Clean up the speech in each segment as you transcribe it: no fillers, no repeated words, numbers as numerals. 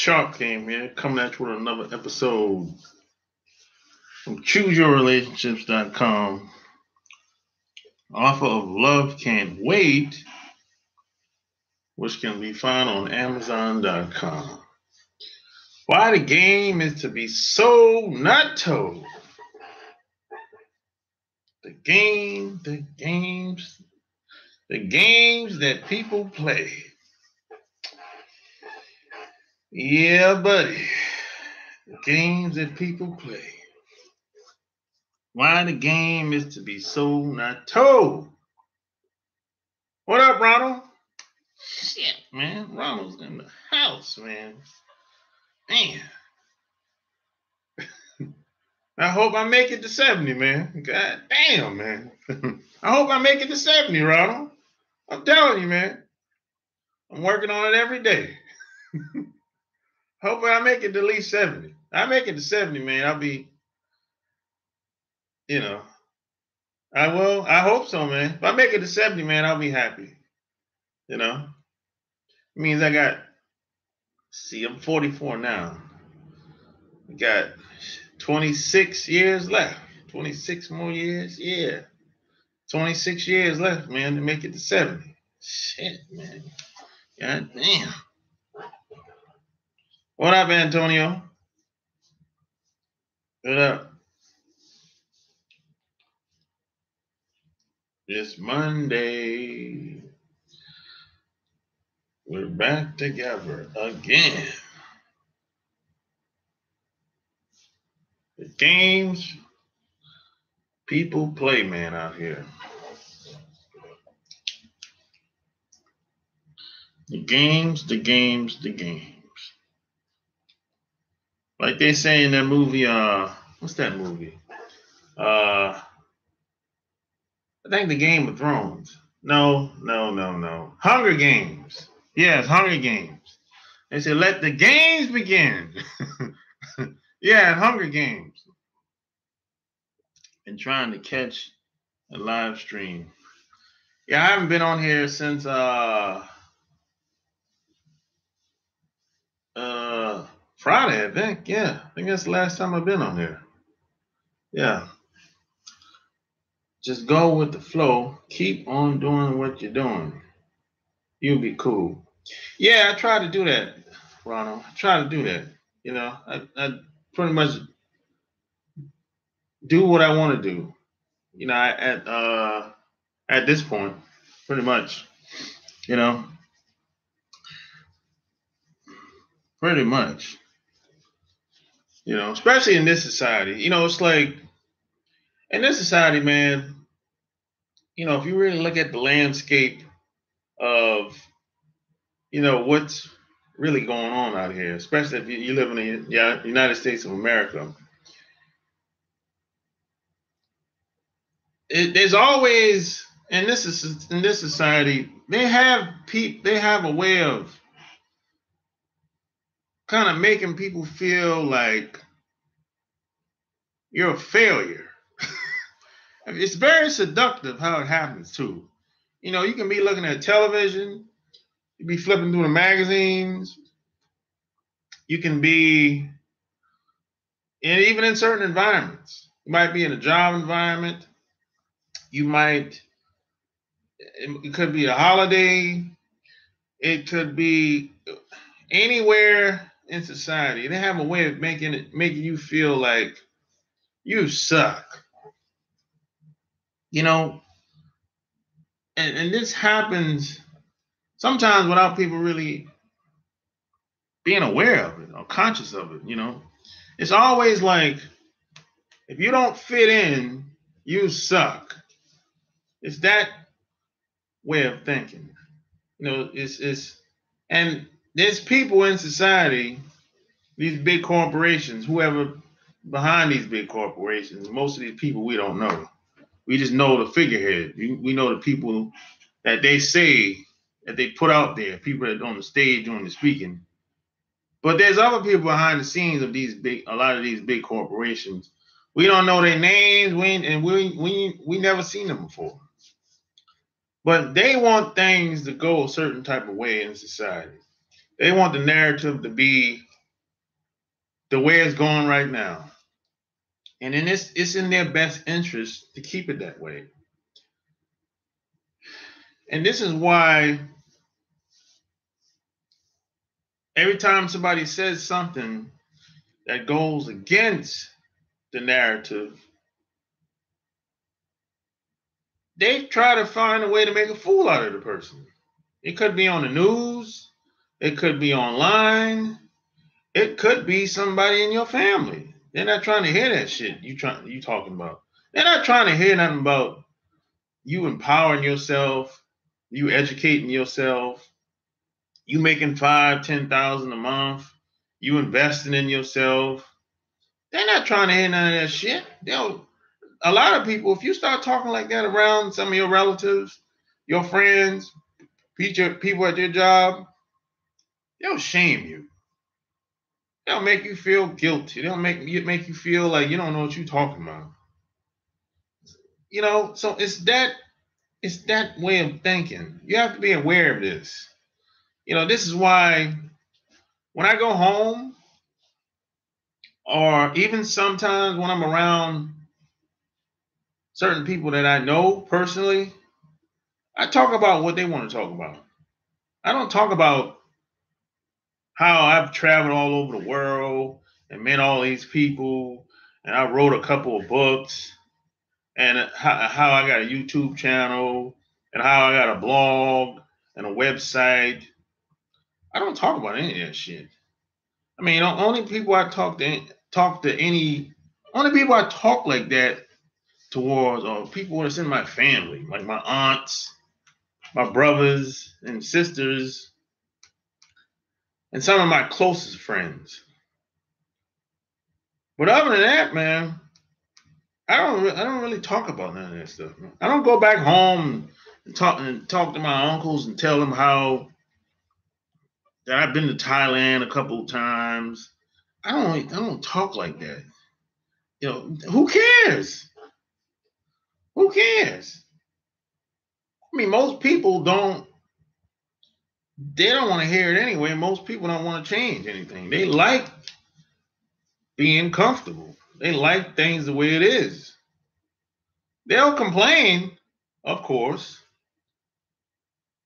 Sharp came here, coming at you with another episode from ChooseYourRelationships.com. Author of Love Can't Wait, which can be found on Amazon.com. Why the game is to be so not told. The games that people play. Yeah, buddy. The games that people play. Why the game is to be so not told. What up, Ronald? Shit, man. Ronald's in the house, man. Man. I hope I make it to 70, man. God damn, man. I hope I make it to 70, Ronald. I'm telling you, man. I'm working on it every day. Hopefully I make it to at least 70. I make it to 70, man. I'll be, I will. I hope so, man. If I make it to 70, man, I'll be happy. It means I got, I'm 44 now. I got 26 years left. 26 more years? Yeah. 26 years left, man, to make it to 70. Shit, man. God damn. What up, Antonio? What up? It's Monday. We're back together again. The games people play, man, out here. The games. Like they say in that movie, what's that movie? I think the Game of Thrones. No. Hunger Games. Yes, Hunger Games. They said, let the games begin. Yeah, Hunger Games. And trying to catch a live stream. Yeah, I haven't been on here since Friday, I think. Yeah, I think that's the last time I've been on here. Yeah. Just go with the flow. Keep on doing what you're doing. You'll be cool. Yeah, I try to do that, Ronald. I try to do that. I pretty much do what I want to do. At this point, pretty much. Pretty much. Especially in this society. It's like in this society, man, if you really look at the landscape of, what's really going on out here, especially if you live in the United States of America, there's always in this society they have a way of kind of making people feel like you're a failure. It's very seductive how it happens too. You can be looking at television, you be flipping through the magazines, you can be even in certain environments. You might be in a job environment. It could be a holiday. It could be anywhere in society. They have a way of making you feel like you suck. And this happens sometimes without people really being aware of it or conscious of it. It's always like, if you don't fit in, you suck. It's that way of thinking. And there's people in society, these big corporations, whoever behind these big corporations, most of these people we don't know. We just know the figurehead. We know the people that they say, that they put out there, people that are on the stage doing the speaking. But there's other people behind the scenes of a lot of these big corporations. We don't know their names, we never seen them before. But they want things to go a certain type of way in society. They want the narrative to be the way it's going right now. And then it's in their best interest to keep it that way. And this is why every time somebody says something that goes against the narrative, they try to find a way to make a fool out of the person. It could be on the news, it could be online, it could be somebody in your family. They're not trying to hear that shit you talking about. They're not trying to hear nothing about you empowering yourself, you educating yourself, you making 5,000, 10,000 a month, you investing in yourself. They're not trying to hear none of that shit. A lot of people, if you start talking like that around some of your relatives, your friends, people at your job, they'll shame you. They'll make you feel guilty. They'll make you feel like you don't know what you're talking about. So it's that way of thinking. You have to be aware of this. This is why when I go home, or even sometimes when I'm around certain people that I know personally, I talk about what they want to talk about. I don't talk about how I've traveled all over the world and met all these people, and I wrote a couple of books, and how I got a YouTube channel, and how I got a blog and a website. I don't talk about any of that shit. I mean, only people I only people I talk like that towards are people that's in my family, like my aunts, my brothers and sisters, and some of my closest friends. But other than that, man, I don't really talk about none of that stuff. Man. I don't go back home and talk to my uncles and tell them how that I've been to Thailand a couple of times. I don't talk like that. Who cares? Who cares? I mean, most people they don't want to hear it anyway. Most people don't want to change anything. They like being comfortable. They like things the way it is. They'll complain, of course.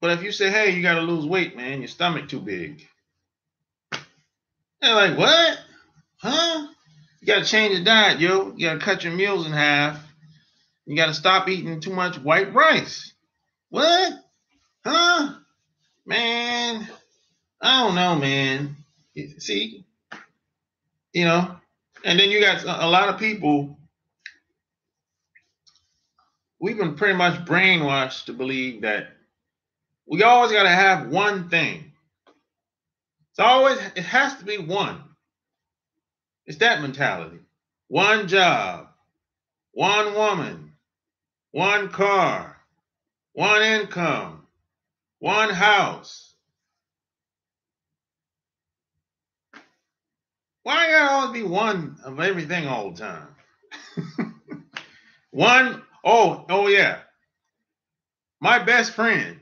But if you say, hey, you got to lose weight, man, your stomach too big. They're like, what? Huh? You got to change your diet, yo. You got to cut your meals in half. You got to stop eating too much white rice. What? Huh? Man, I don't know, man. See, and then you got a lot of people. We've been pretty much brainwashed to believe that we always got to have one thing. It has to be one. It's that mentality. One job, one woman, one car, one income, one house. Why gotta always be one of everything all the time? Oh yeah. My best friend.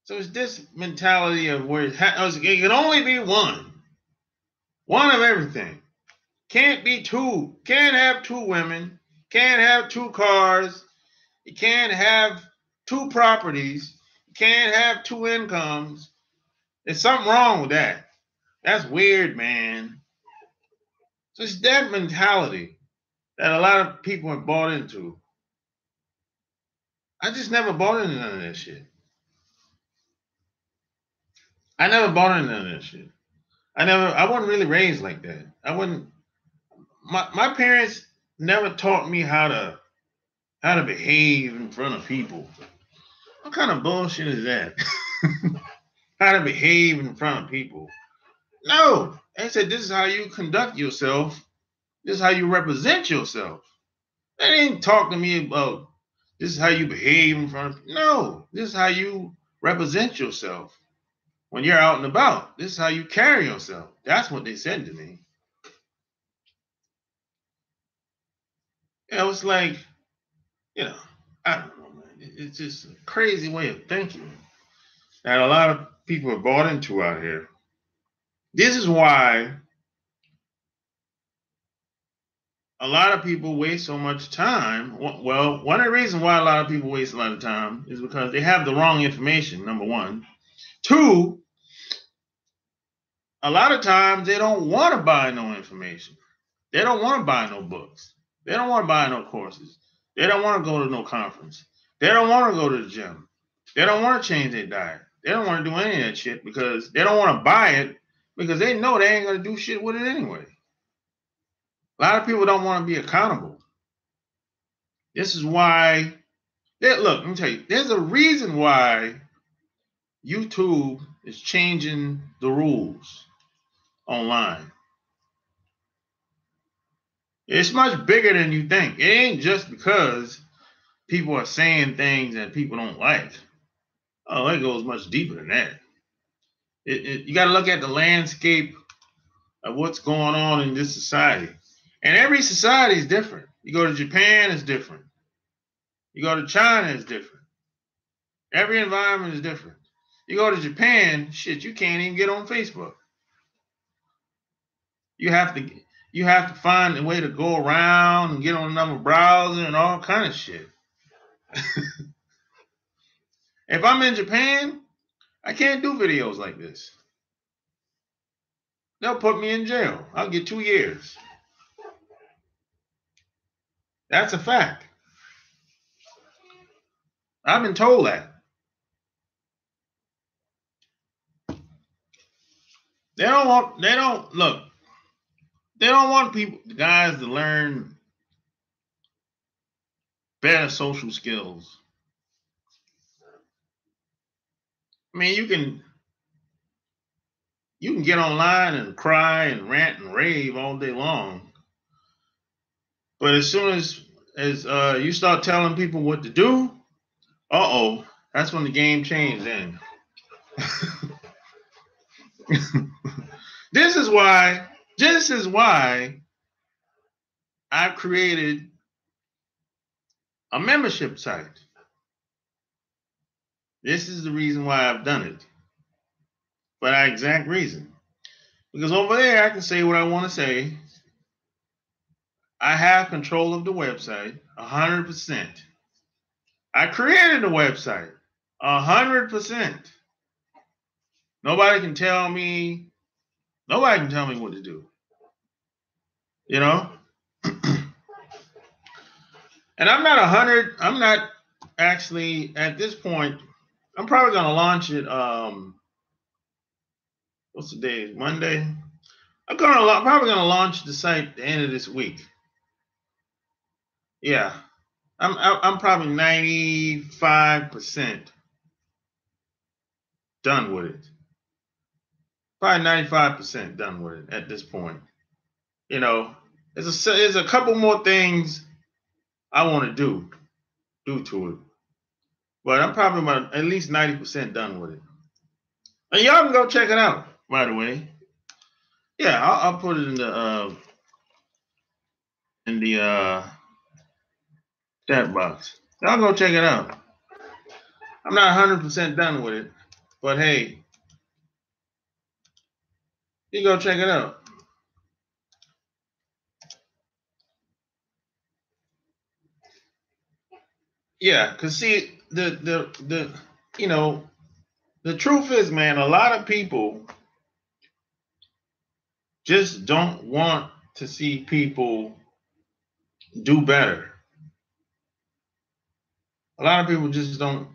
So it's this mentality of where it can only be one. One of everything. Can't be two. Can't have two women. Can't have two cars. You can't have two properties. You can't have two incomes. There's something wrong with that. That's weird, man. So it's that mentality that a lot of people have bought into. I just never bought into none of that shit. I never bought into none of that shit. I wasn't really raised like that. My parents never taught me how to behave in front of people. What kind of bullshit is that? How to behave in front of people. No. They said this is how you conduct yourself. This is how you represent yourself. They didn't talk to me about this is how you behave in front of people. No. This is how you represent yourself when you're out and about. This is how you carry yourself. That's what they said to me. It was like, I don't know, man. It's just a crazy way of thinking that a lot of people are bought into out here. This is why a lot of people waste so much time. Well, one of the reasons why a lot of people waste a lot of time is because they have the wrong information, number one. Two, a lot of times they don't want to buy no information. They don't want to buy no books. They don't want to buy no courses. They don't want to go to no conference. They don't want to go to the gym. They don't want to change their diet. They don't want to do any of that shit because they don't want to buy it because they know they ain't going to do shit with it anyway. A lot of people don't want to be accountable. This is why, look, let me tell you, there's a reason why YouTube is changing the rules online. It's much bigger than you think. It ain't just because people are saying things that people don't like. Oh, it goes much deeper than that. You got to look at the landscape of what's going on in this society. And every society is different. You go to Japan, it's different. You go to China, it's different. Every environment is different. You go to Japan, shit, you can't even get on Facebook. You have to find a way to go around and get on another browser and all kind of shit. If I'm in Japan, I can't do videos like this. They'll put me in jail. I'll get 2 years. That's a fact. I've been told that. They don't want guys to learn better social skills. I mean, you can get online and cry and rant and rave all day long. But as soon as you start telling people what to do, that's when the game changed then. This is why I've created a membership site. This is the reason why I've done it. For that exact reason. Because over there I can say what I want to say. I have control of the website 100%. I created the website 100%. Nobody can tell me what to do. You know? And I'm not actually at this point, I'm probably going to launch it. What's the day? Monday? I'm probably going to launch the site at the end of this week. Yeah. I'm probably 95% done with it. Probably 95% done with it at this point. You know, there's a couple more things I want to do to it. But I'm probably about at least 90% done with it. And y'all can go check it out, by the way. Yeah, I'll put it in the chat box. Y'all go check it out. I'm not 100% done with it, but hey, you go check it out. Yeah, cause see the truth is, man, a lot of people just don't want to see people do better. A lot of people just don't.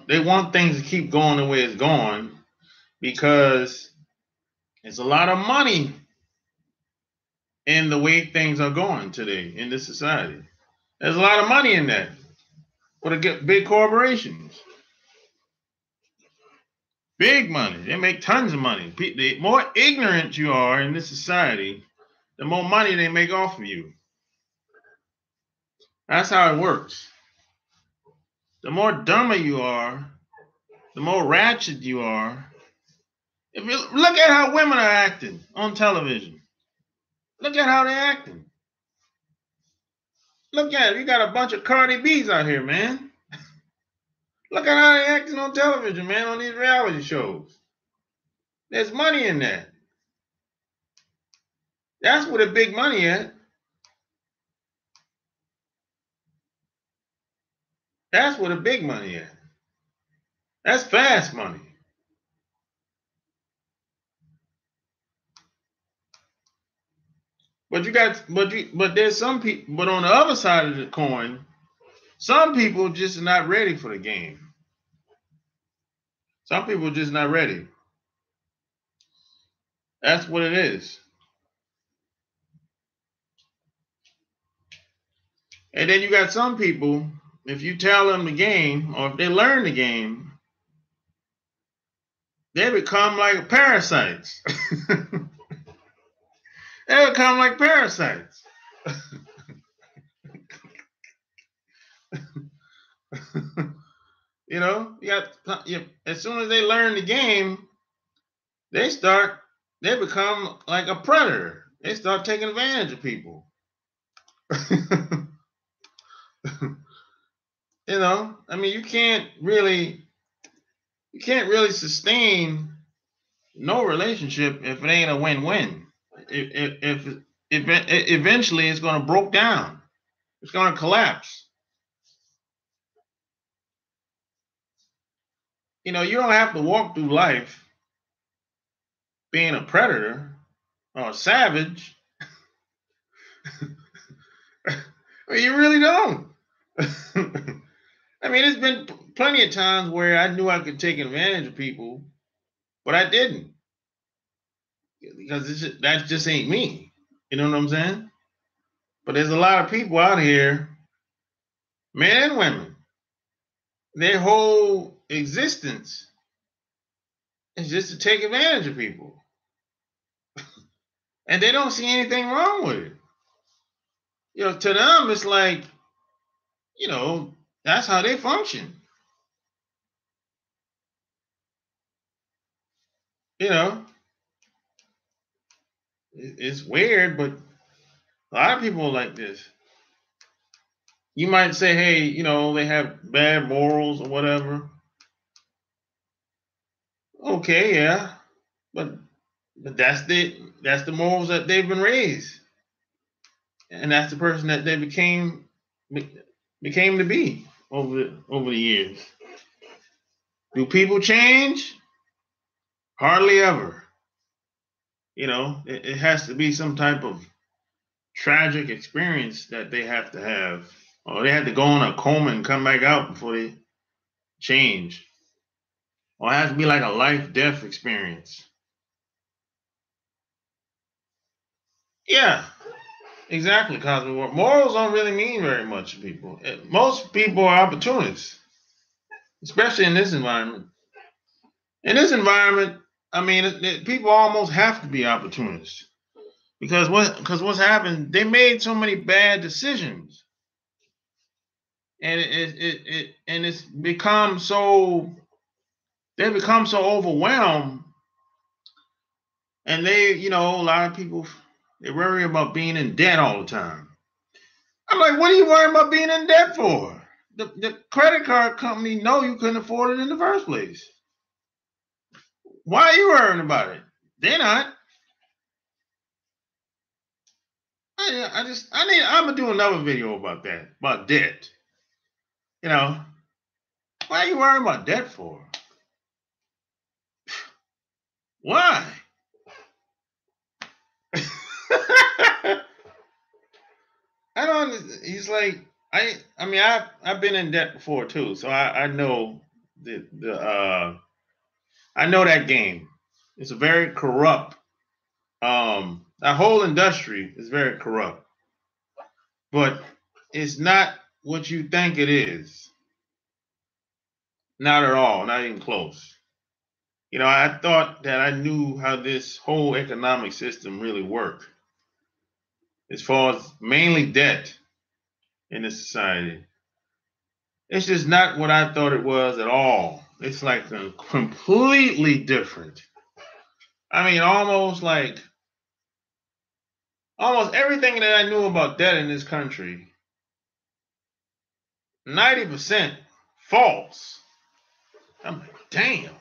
They want things to keep going the way it's going because there's a lot of money in the way things are going today in this society. There's a lot of money in that for the big corporations. Big money. They make tons of money. The more ignorant you are in this society, the more money they make off of you. That's how it works. The more dumber you are, the more ratchet you are. If you look at how women are acting on television. Look at how they're acting. Look at it. You got a bunch of Cardi B's out here, man. Look at how they acting on television, man, on these reality shows. There's money in that. That's where the big money at. That's where the big money at. That's fast money. But there's some people, but on the other side of the coin, some people just not ready for the game. Some people just not ready. That's what it is. And then you got some people, if you tell them the game or if they learn the game, they become like parasites. They become like parasites. You know, as soon as they learn the game, they become like a predator. They start taking advantage of people. You know, I mean, you can't really sustain no relationship if it ain't a win-win. If eventually it's going to break down, it's going to collapse. You know, you don't have to walk through life being a predator or a savage. You really don't. I mean, there's been plenty of times where I knew I could take advantage of people, but I didn't because that just ain't me. You know what I'm saying? But there's a lot of people out here, men and women, their whole existence is just to take advantage of people. And they don't see anything wrong with it. You know, to them, it's like, you know, that's how they function. You know, it's weird, but a lot of people are like this. You might say, hey, you know, they have bad morals or whatever. Okay, yeah, but that's the morals that they've been raised, and that's the person that they became to be over the years. Do people change? Hardly ever. You know, it has to be some type of tragic experience that they have to have, or they have to go on a coma and come back out before they change, or it has to be like a life-death experience. Yeah, exactly, Cosmo. Morals don't really mean very much to people. Most people are opportunists, especially in this environment. In this environment, I mean, people almost have to be opportunists because what's happened? They made so many bad decisions, and it's become so they become so overwhelmed, and a lot of people they worry about being in debt all the time. I'm like, what are you worrying about being in debt for? The credit card company know you couldn't afford it in the first place. Why are you worrying about it? They're not. I'm gonna do another video about that, about debt. You know, why are you worrying about debt for? Why? I don't. He's like, I mean, I've been in debt before too, so I know I know that game. It's a very corrupt. That whole industry is very corrupt, but it's not what you think it is. Not at all. Not even close. You know, I thought that I knew how this whole economic system really worked, as far as mainly debt in this society. It's just not what I thought it was at all. It's like completely different. I mean, almost everything that I knew about debt in this country, 90% false. I'm like, damn.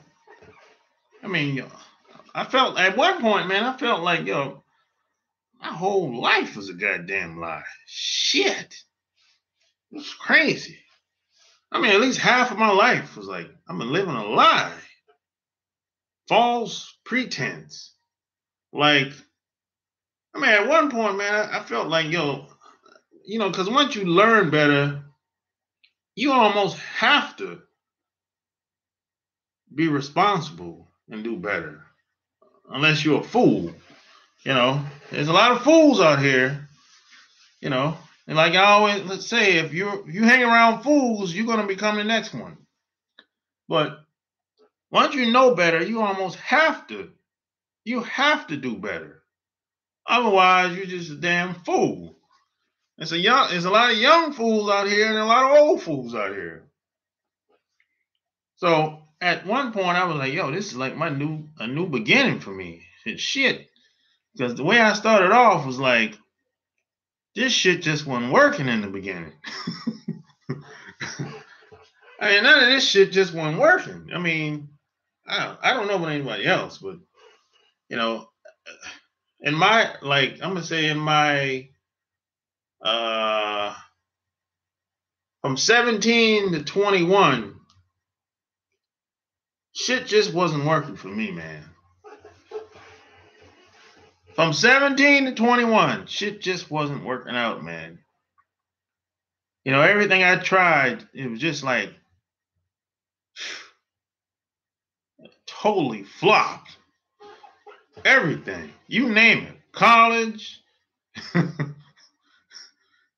I mean, yo, I felt at one point, man, I felt like, yo, my whole life was a goddamn lie. Shit. It's crazy. I mean, at least half of my life was like, I've been living a lie. False pretense. Like, I mean, at one point, man, I felt like, yo, you know, because once you learn better, you almost have to be responsible and do better. Unless you're a fool. You know, there's a lot of fools out here, you know. And like I always let's say, if you hang around fools, you're gonna become the next one. But once you know better, you almost have to. You have to do better. Otherwise, you're just a damn fool. There's a lot of young fools out here and a lot of old fools out here. So at one point, I was like, "Yo, this is like a new beginning for me." It's shit, because the way I started off was like, this shit just wasn't working in the beginning. I mean, none of this shit just wasn't working. I mean, I don't know about anybody else, but you know, in my I'm gonna say in my from 17 to 21, shit just wasn't working for me, man. From 17 to 21, shit just wasn't working out, man. You know, everything I tried, it was just like totally flopped. Everything, you name it, college,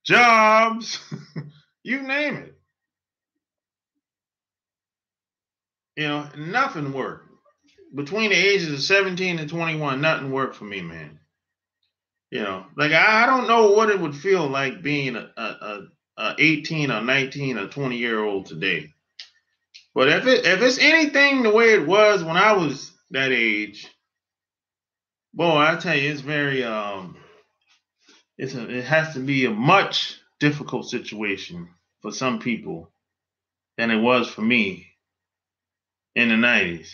jobs, you name it. You know, nothing worked. Between the ages of 17 and 21, nothing worked for me, man. You know, like I don't know what it would feel like being a 18 or 19 or 20-year-old today. But if it's anything the way it was when I was that age, boy, I tell you, it's very it has to be a much difficult situation for some people than it was for me in the 90s.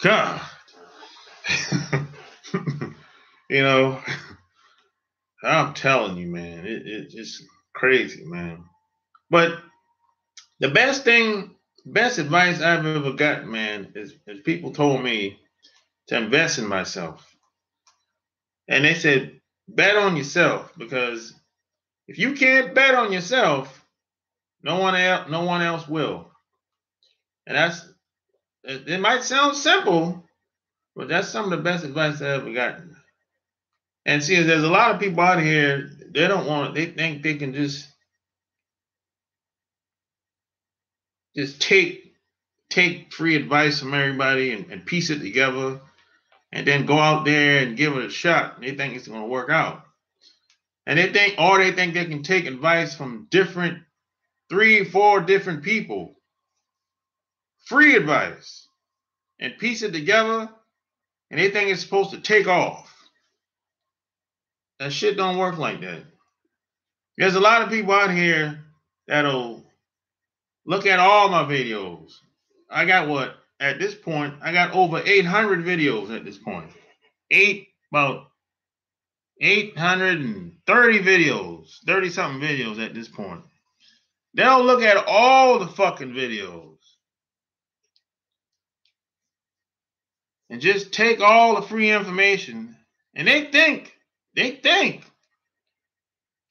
God. You know, I'm telling you, man, it's crazy, man. But the best advice I've ever gotten, man, is people told me to invest in myself. And they said, bet on yourself, because if you can't bet on yourself, no one else will. And it might sound simple, but that's some of the best advice I've ever gotten. And see, there's a lot of people out here, they think they can just take free advice from everybody and piece it together and then go out there and give it a shot. They think it's going to work out. And they think they can take advice from 3-4 different people, free advice, and piece it together, and they think it's supposed to take off. That shit don't work like that. There's a lot of people out here that'll look at all my videos. I got at this point, I got over 800 videos at this point. About 830 videos, 30-something videos at this point. They'll look at all the fucking videos and just take all the free information, and they think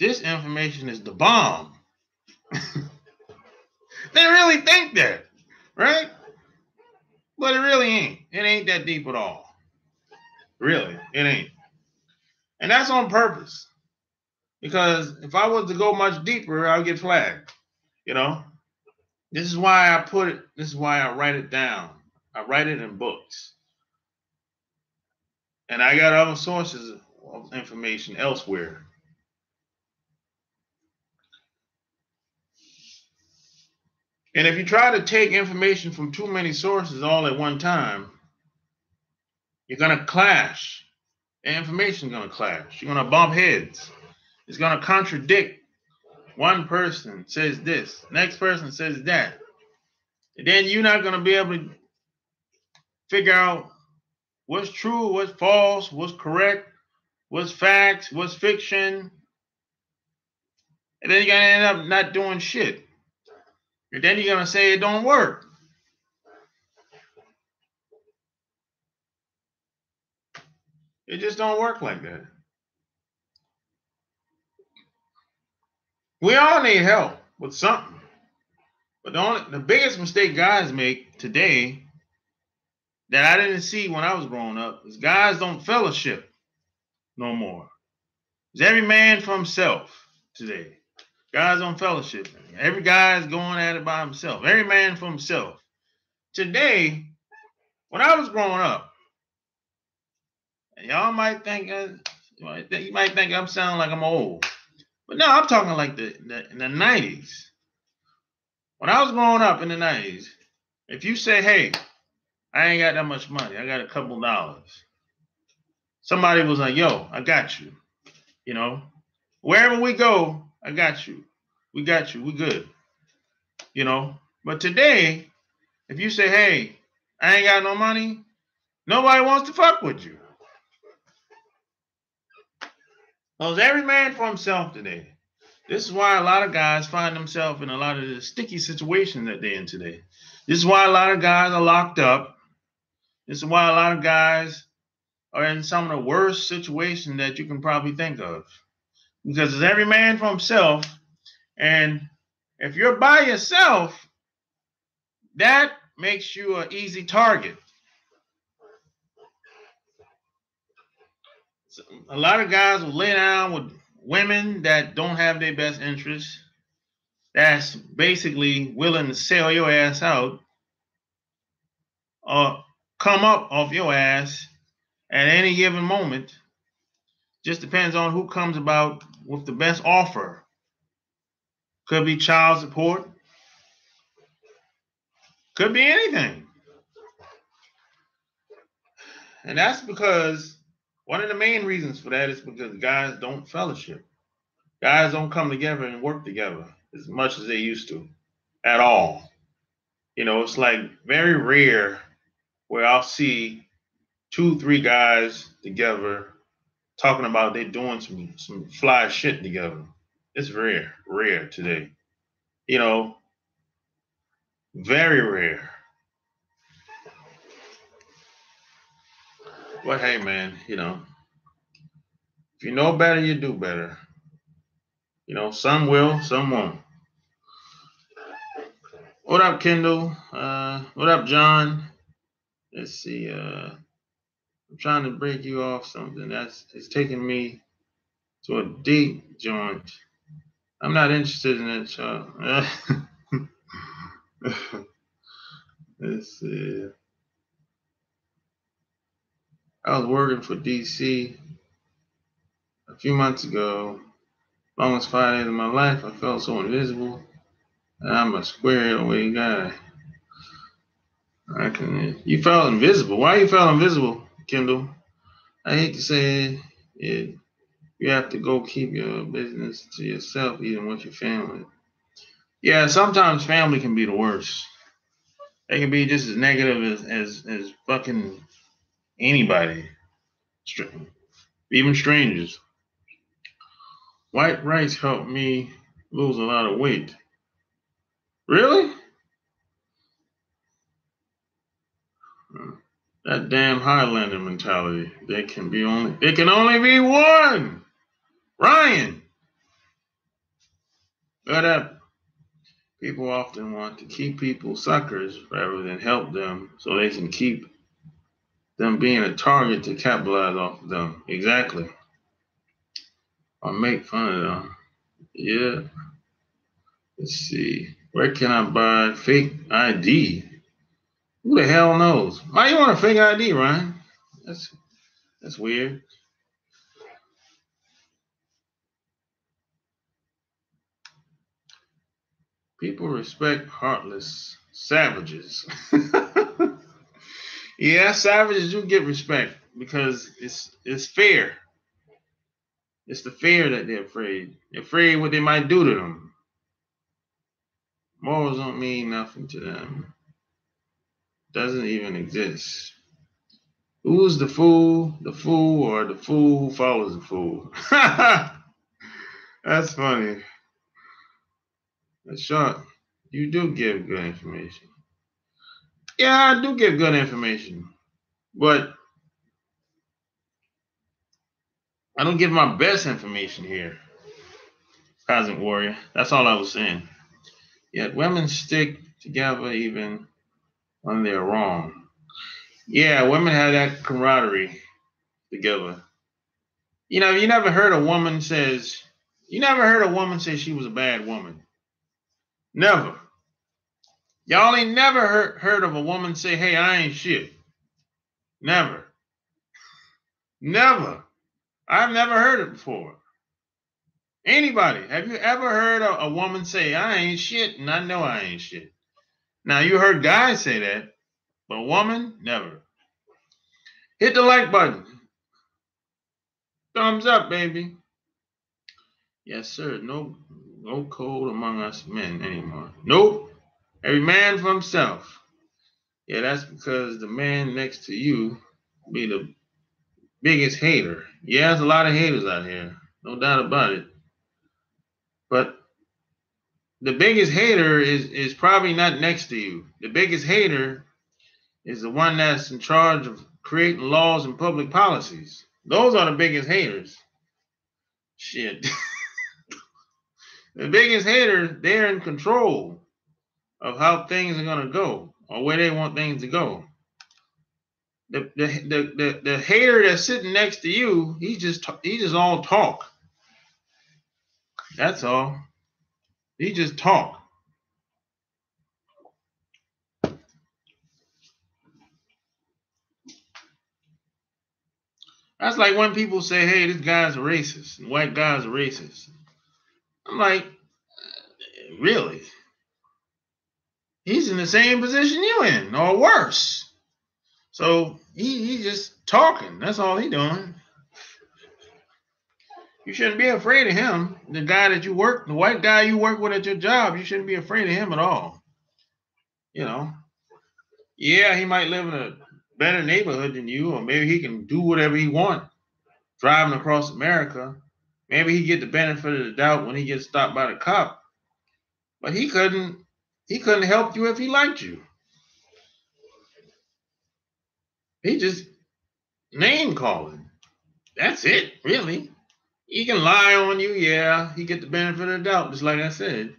this information is the bomb. They really think that, right? But it really ain't. It ain't that deep at all. Really, it ain't. And that's on purpose. Because if I was to go much deeper, I would get flagged. You know? This is why I write it down. I write it in books. And I got other sources of information elsewhere. And if you try to take information from too many sources all at one time, you're going to clash. The information is going to clash. You're going to bump heads. It's going to contradict. One person says this, next person says that. And then you're not going to be able to figure out what's true, what's false, what's correct, what's facts, what's fiction. And then you're going to end up not doing shit. And then you're going to say it don't work. It just don't work like that. We all need help with something. But the biggest mistake guys make today that I didn't see when I was growing up is guys don't fellowship no more. It's every man for himself today. Guys don't fellowship. Every guy's going at it by himself. Every man for himself. Today, when I was growing up, y'all might think you might think I'm sounding like I'm old, but no, I'm talking like in the 90s. When I was growing up in the 90s, if you say, "Hey, I ain't got that much money. I got a couple dollars," somebody was like, "Yo, I got you." You know, wherever we go, I got you. We got you. We good. You know, but today, if you say, "Hey, I ain't got no money," nobody wants to fuck with you. Because every man for himself today. This is why a lot of guys find themselves in a lot of the sticky situations that they're in today. This is why a lot of guys are locked up. This is why a lot of guys are in some of the worst situations that you can probably think of. Because it's every man for himself. And if you're by yourself, that makes you an easy target. So a lot of guys will lay down with women that don't have their best interests. That's basically willing to sell your ass out or come up off your ass at any given moment. Just depends on who comes about with the best offer. Could be child support. Could be anything. And that's because one of the main reasons for that is because guys don't fellowship. Guys don't come together and work together as much as they used to at all. You know, it's like very rare where I'll see 2, 3 guys together talking about they doing some fly shit together. It's rare today. You know, very rare. But hey, man, you know, if you know better, you do better. You know, some will, some won't. What up, Kendall? What up, John? Let's see. I'm trying to break you off something it's taking me to a deep joint. I'm not interested in it, y'all. Let's see. I was working for DC a few months ago. Longest 5 days of my life, I felt so invisible. And I'm a squared away guy. You felt invisible. Why you felt invisible, Kendall? I hate to say it. You have to go keep your business to yourself, even with your family. Yeah, sometimes family can be the worst. They can be just as negative as fucking anybody, even strangers. White rice helped me lose a lot of weight. Really? That damn Highlander mentality. There can only be one. Ryan. What up? People often want to keep people suckers rather than help them so they can keep them being a target to capitalize off of them. Exactly. Or make fun of them. Yeah. Let's see. Where can I buy fake ID? Who the hell knows? Why you want a fake ID, Ryan? That's weird. People respect heartless savages. Yeah, savages do get respect because it's fair. It's the fear that they're afraid. They're afraid what they might do to them. Morals don't mean nothing to them. doesn't even exist. Who's the fool? The fool or the fool who follows the fool? That's funny. That's short. You do give good information. Yeah, I do give good information. But I don't give my best information here, Cosmic Warrior. That's all I was saying. Yet women stick together even when they're wrong. Yeah, women have that camaraderie together. You know, you never heard a woman say she was a bad woman. Never. Y'all ain't never heard of a woman say, hey, I ain't shit. Never. Never. I've never heard it before. Anybody, have you ever heard a woman say, I ain't shit, and I know I ain't shit? Now, you heard guys say that, but a woman, never. Hit the like button. Thumbs up, baby. Yes, sir. No code among us men anymore. Nope. Every man for himself. Yeah, that's because the man next to you be the biggest hater. Yeah, there's a lot of haters out here. No doubt about it. But the biggest hater is probably not next to you. The biggest hater is the one that's in charge of creating laws and public policies. Those are the biggest haters. Shit. The biggest haters, they're in control of how things are going to go or where they want things to go. The hater that's sitting next to you, he just all talk. That's all. He just talk. That's like when people say, hey, this guy's a racist, and white guy's a racist. I'm like, really? He's in the same position you in, or worse. So he's just talking. That's all he's doing. You shouldn't be afraid of him. The guy that you work, the white guy you work with at your job, you shouldn't be afraid of him at all. You know, yeah, he might live in a better neighborhood than you, or maybe he can do whatever he wants driving across America. Maybe he get the benefit of the doubt when he gets stopped by the cop. But he couldn't help you if he liked you. He just name calling. That's it, really. He can lie on you, yeah. He get the benefit of the doubt, just like I said.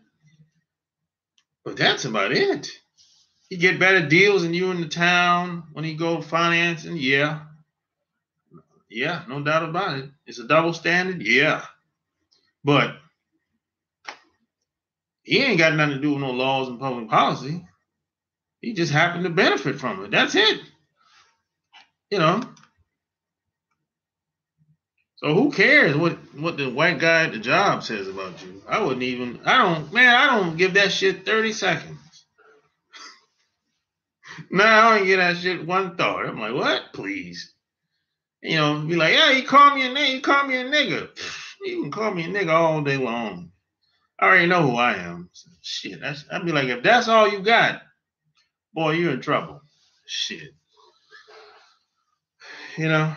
But that's about it. He get better deals than you in the town when he go financing, yeah. Yeah, no doubt about it. It's a double standard, yeah. But he ain't got nothing to do with no laws and public policy. He just happened to benefit from it. That's it. You know. So who cares what the white guy at the job says about you? I don't give that shit 30 seconds. Nah, I don't give that shit one thought. I'm like, what? Please. You know, be like, yeah, he called me a nigga. He called me a nigga. You can call me a nigga all day long. I already know who I am. Shit, I'd be like, if that's all you got, boy, you're in trouble. Shit. You know,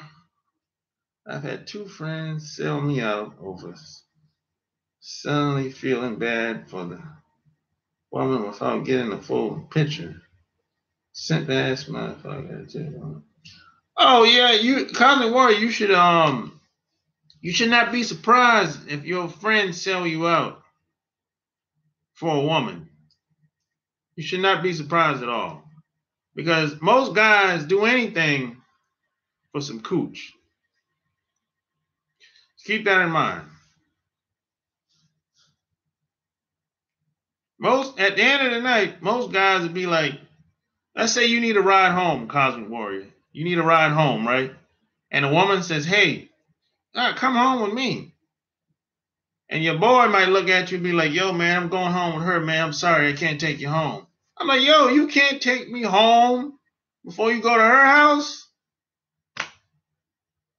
I've had 2 friends sell me out over suddenly feeling bad for the woman without getting the full picture. Sent the ass motherfucker too. Oh yeah, Cosmic Warrior, you should not be surprised if your friends sell you out for a woman. You should not be surprised at all. Because most guys do anything for some cooch. Keep that in mind. At the end of the night, most guys would be like, let's say you need a ride home, Cosmic Warrior. You need a ride home, right? And a woman says, hey, come home with me. And your boy might look at you and be like, yo, man, I'm going home with her, man. I'm sorry, I can't take you home. I'm like, yo, you can't take me home before you go to her house?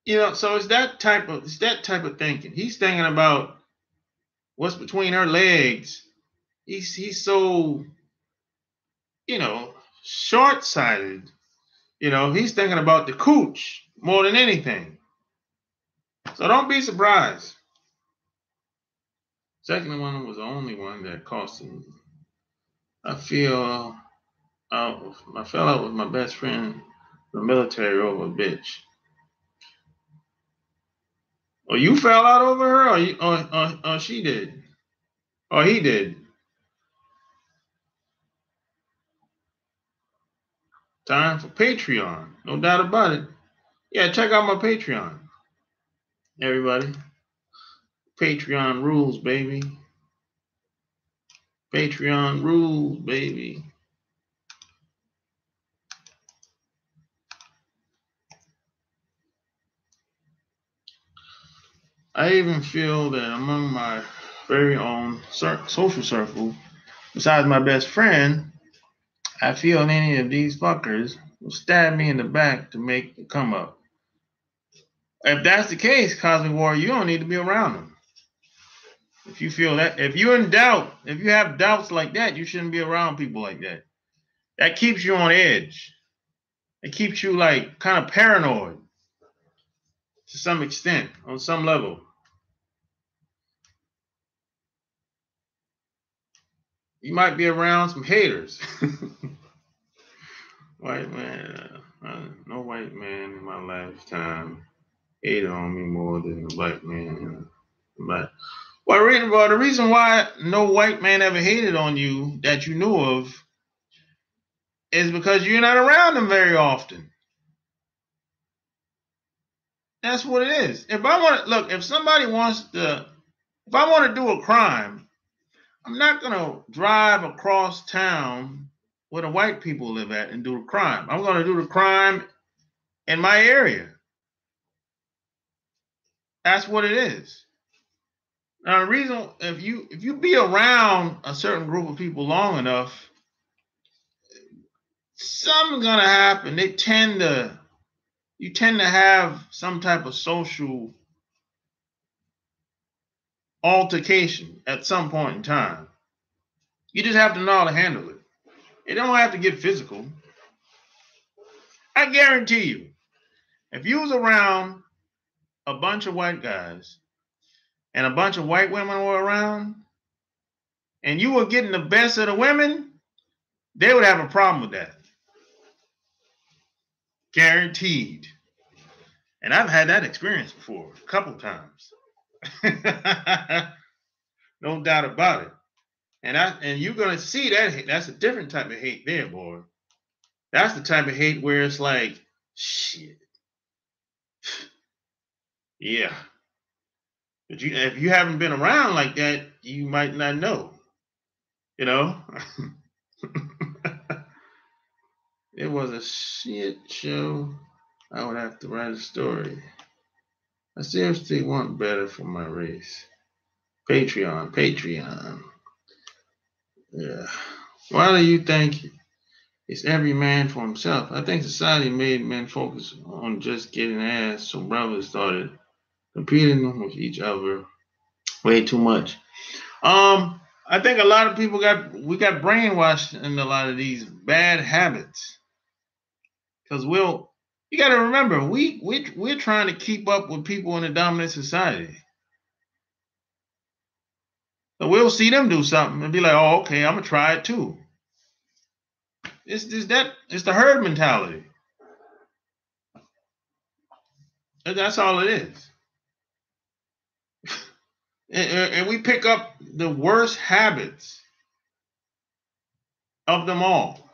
You know, so it's that type of thinking. He's thinking about what's between her legs. He's so, you know, short-sighted. You know, he's thinking about the cooch more than anything. So don't be surprised. Second one was the only one that cost him. I fell out with my best friend in the military over a bitch. Or you fell out over her, or she did, or he did. Time for Patreon, no doubt about it. Yeah, check out my Patreon, everybody. Patreon rules, baby. Patreon rules, baby. I even feel that among my very own social circle, besides my best friend, I feel any of these fuckers will stab me in the back to make the come up. If that's the case, Cosmic Warrior, you don't need to be around them. If you feel that, if you're in doubt, if you have doubts like that, you shouldn't be around people like that. That keeps you on edge. It keeps you like kind of paranoid to some extent, on some level. You might be around some haters. White man, no white man in my lifetime hated on me more than a black man. But the reason why no white man ever hated on you that you knew of is because you're not around them very often. That's what it is. If I want to look, if I want to do a crime, I'm not gonna drive across town where the white people live at and do the crime. I'm gonna do the crime in my area. That's what it is. Now, the reason, if you be around a certain group of people long enough, something's gonna happen. You tend to have some type of social altercation at some point in time. You just have to know how to handle it. It don't have to get physical. I guarantee you, if you was around a bunch of white guys and a bunch of white women were around, and you were getting the best of the women, they would have a problem with that. Guaranteed. And I've had that experience before, a couple times. No doubt about it. And you're gonna see that that's a different type of hate there, boy. That's the type of hate where it's like, shit. Yeah. But if you haven't been around like that, you might not know. You know? It was a shit show. I would have to write a story. I seriously want better for my race. Patreon. Yeah. Why do you think it's every man for himself? I think society made men focus on just getting ass, so brothers started competing with each other way too much. I think a lot of people got brainwashed in a lot of these bad habits. Because you got to remember, we're trying to keep up with people in a dominant society. So we'll see them do something and be like, oh, okay, I'm gonna try it too. It's the herd mentality. That's all it is. And we pick up the worst habits of them all.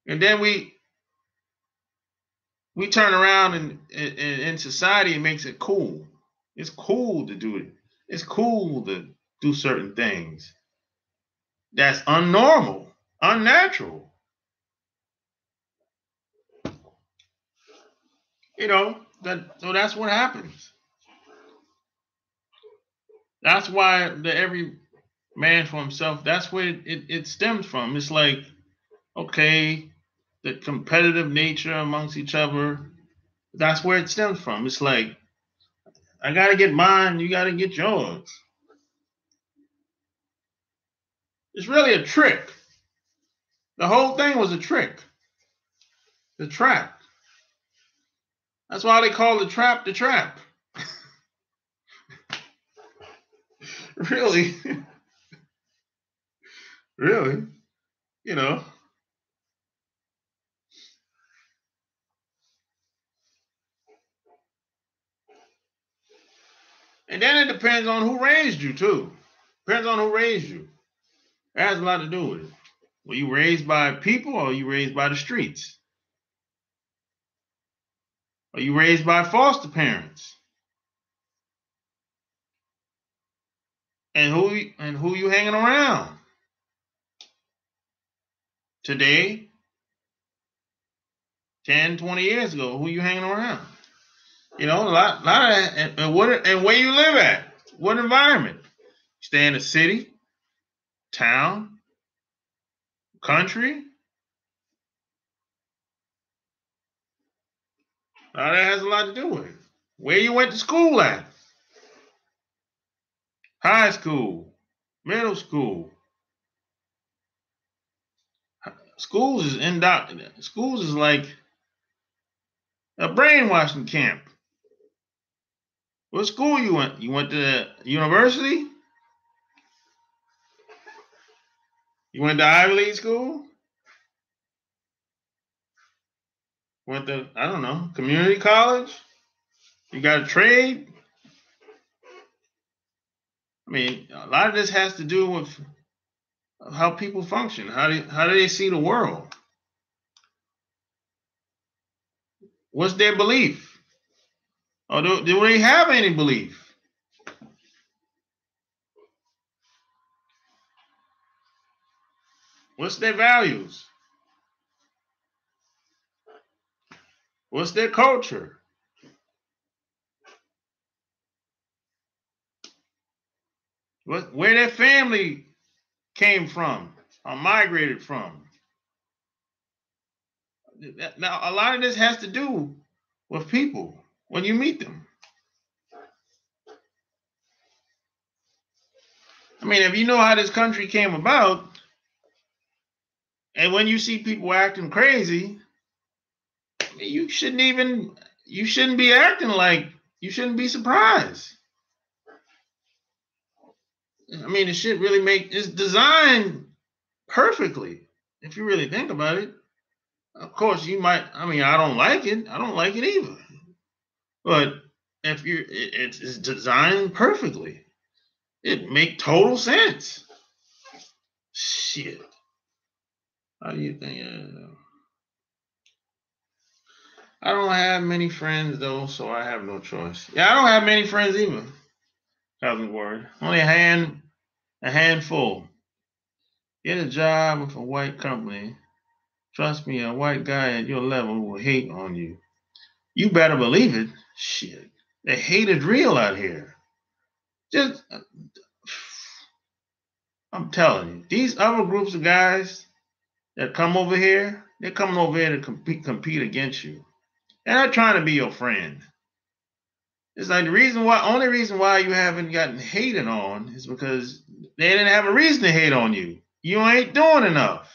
And then we turn around and in society it makes it cool. It's cool to do it. It's cool to do certain things. That's unnormal, unnatural. You know, so that's what happens. That's why every man for himself, that's where it stems from. It's like, okay, the competitive nature amongst each other, that's where it stems from. It's like, I got to get mine, you got to get yours. It's really a trick. The whole thing was a trick. The trap. That's why they call the trap. Really? Really? You know. And then it depends on who raised you, too. Depends on who raised you. It has a lot to do with it. Were you raised by people or were you raised by the streets? Are you raised by foster parents? And who you hanging around? Today, 10, 20 years ago, who you hanging around? You know, a lot of and where you live at. What environment? Stay in a city, town, country. That has a lot to do with it. Where you went to school at? High school, middle school. Schools is like a brainwashing camp. What school you went? You went to university? You went to Ivy League school? Went to, I don't know, community college? You got a trade? I mean, a lot of this has to do with how people function. How do they see the world? What's their belief? Or do they have any belief? What's their values? What's their culture? Where their family came from or migrated from? Now, a lot of this has to do with people when you meet them. I mean, if you know how this country came about, and when you see people acting crazy, you shouldn't be acting like, you shouldn't be surprised. I mean, it's designed perfectly, if you really think about it. Of course, I don't like it. I don't like it either. But it's designed perfectly. It make total sense. Shit. How do you think? I don't have many friends though, so I have no choice. Yeah, I don't have many friends either. Cousin Word. Only a handful. Get a job with a white company. Trust me, a white guy at your level will hate on you. You better believe it. Shit. The hate is real out here. Just, I'm telling you, these other groups of guys that come over here, they're coming over here to compete against you. They're not trying to be your friend. It's like only reason why you haven't gotten hated on is because they didn't have a reason to hate on you. You ain't doing enough.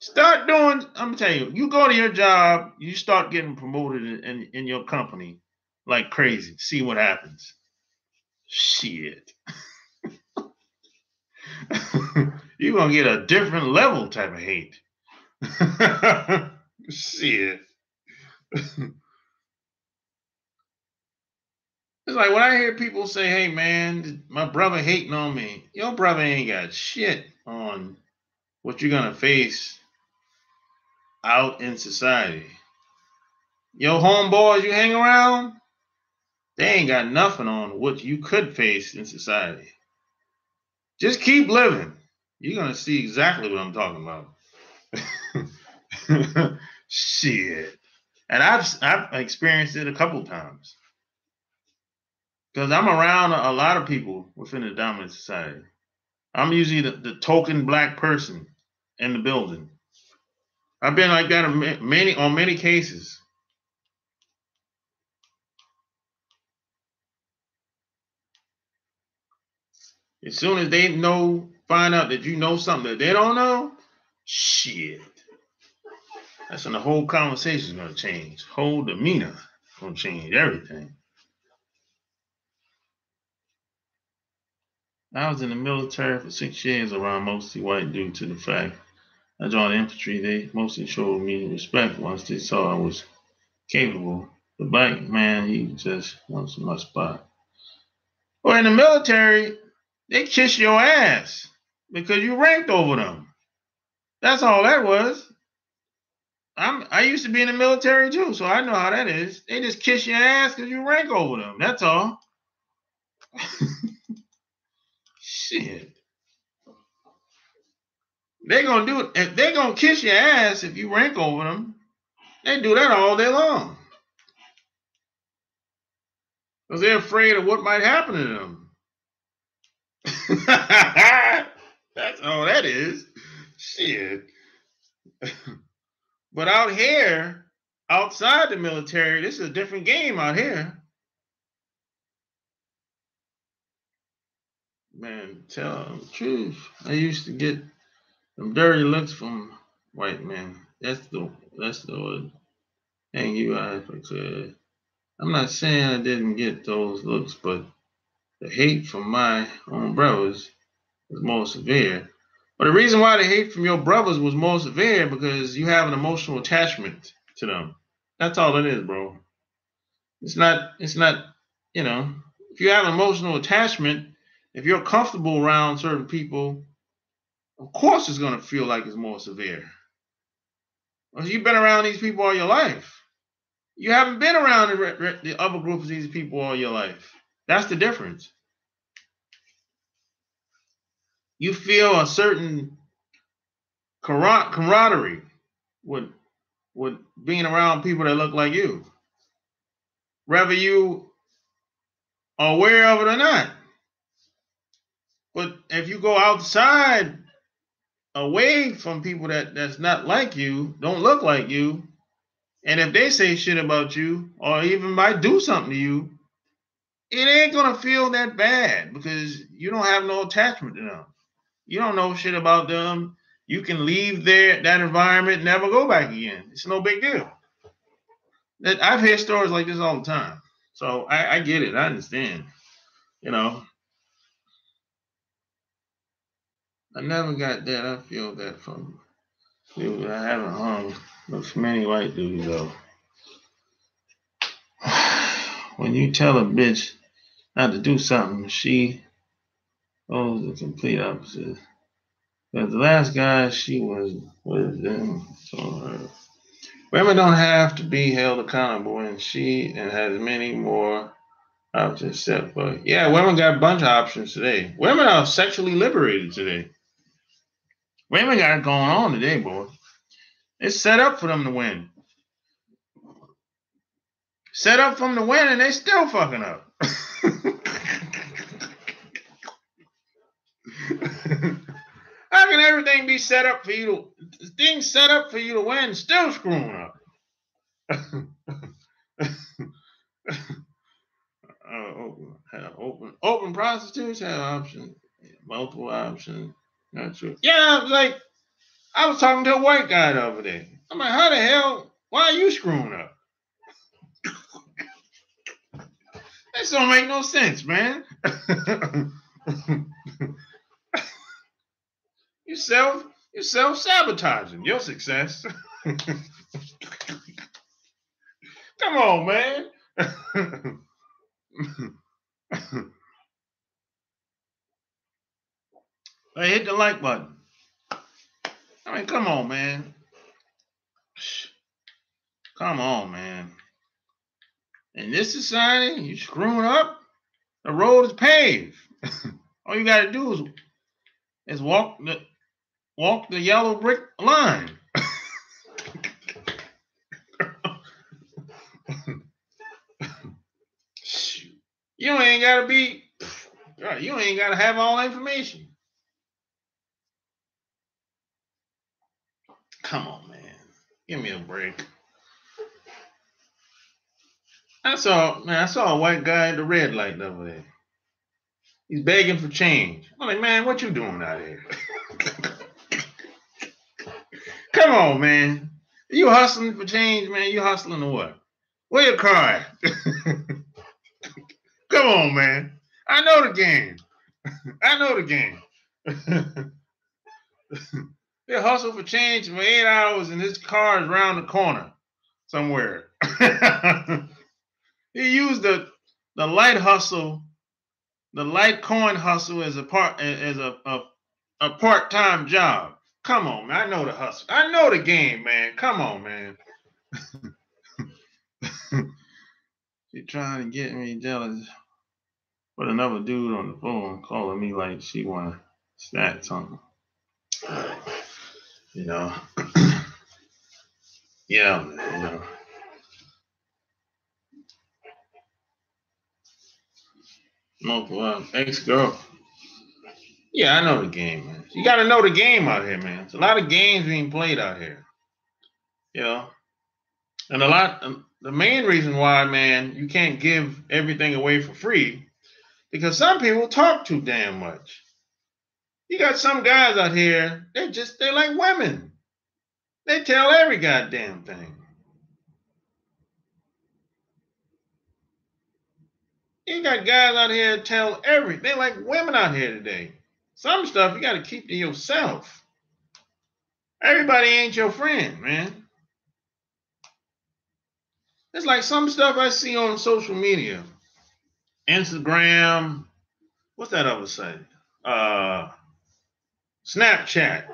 Start doing, I'm telling you, you go to your job, you start getting promoted in your company like crazy. See what happens. Shit. You're going to get a different level type of hate. Shit. It's like when I hear people say, hey, man, my brother hating on me. Your brother ain't got shit on what you're going to face out in society. Your homeboys you hang around, they ain't got nothing on what you could face in society. Just keep living. You're going to see exactly what I'm talking about. Shit. And I've experienced it a couple times. Because I'm around a lot of people within the dominant society. I'm usually the token black person in the building. I've been like that on many cases. As soon as they find out that you know something that they don't know, Shit. That's when the whole conversation is going to change. Whole demeanor is going to change everything. I was in the military for 6 years around mostly white due to the fact I joined the infantry. They mostly showed me respect once they saw I was capable. The black man, he just wants my spot. Well, in the military, they kiss your ass because you ranked over them. That's all that was. I used to be in the military too, so I know how that is. They just kiss your ass because you rank over them. That's all. Shit. They're gonna do it. If they're gonna kiss your ass if you rank over them, they do that all day long. Because they're afraid of what might happen to them. That's all that is. Shit. But out here, outside the military, this is a different game out here. Man, tell them the truth. I used to get some dirty looks from white men. That's the thing you Africa. I'm not saying I didn't get those looks, but the hate from my own brothers was more severe. But the reason why the hate from your brothers was more severe because you have an emotional attachment to them. That's all it is, bro. It's not, you know, if you have an emotional attachment, if you're comfortable around certain people, of course it's going to feel like it's more severe. Because you've been around these people all your life. You haven't been around the other group of these people all your life. That's the difference. You feel a certain camaraderie with being around people that look like you, whether you are aware of it or not. But if you go outside, away from people that's not like you, don't look like you, and if they say shit about you or even might do something to you, it ain't gonna feel that bad because you don't have no attachment to them. You don't know shit about them. You can leave that environment and never go back again. It's no big deal. I've heard stories like this all the time. So I get it. I understand. You know, I never got that. I feel that from people. I haven't hung with many white dudes though. When you tell a bitch not to do something, she goes the complete opposite. But the last guy she was with them told her, women don't have to be held accountable, and has many more options set for. Yeah, women got a bunch of options today. Women are sexually liberated today. Women got it going on today, boy. It's set up for them to win. Set up for them to win, and they still fucking up. How can everything be set up for you? Things set up for you to win, still screwing up. Open prostitutes have options, multiple options. Not true. Yeah, I was talking to a white guy the other day. I'm like, how the hell? Why are you screwing up? This don't make no sense, man. You self-sabotaging your success. Come on, man. Hey, hit the like button. I mean, come on, man. Come on, man. In this society, you screwing up, the road is paved. All you gotta do is walk the yellow brick line. You ain't gotta have all the information. Come on, man. Give me a break. I saw a white guy at the red light the other day. He's begging for change. I'm like, man, what you doing out here? Come on, man. You hustling for change, man. You hustling to what? Where your car at? Come on, man. I know the game. I know the game. They hustle for change for 8 hours and his car is around the corner somewhere. He used the light hustle, the light coin hustle as a part-time job. Come on, man. I know the hustle. I know the game, man. Come on, man. She trying to get me jealous with another dude on the phone calling me like she want to snatch something. You know. Yeah, man, you know. Multiple ex-girl. Yeah, I know the game, man. You got to know the game out here, man. There's a lot of games being played out here. You know. And the main reason why, man, you can't give everything away for free, because some people talk too damn much. You got some guys out here, they're like women. They tell every goddamn thing. You got guys out here tell everything. They like women out here today. Some stuff you got to keep to yourself. Everybody ain't your friend, man. It's like some stuff I see on social media. Instagram, what's that other site? Snapchat.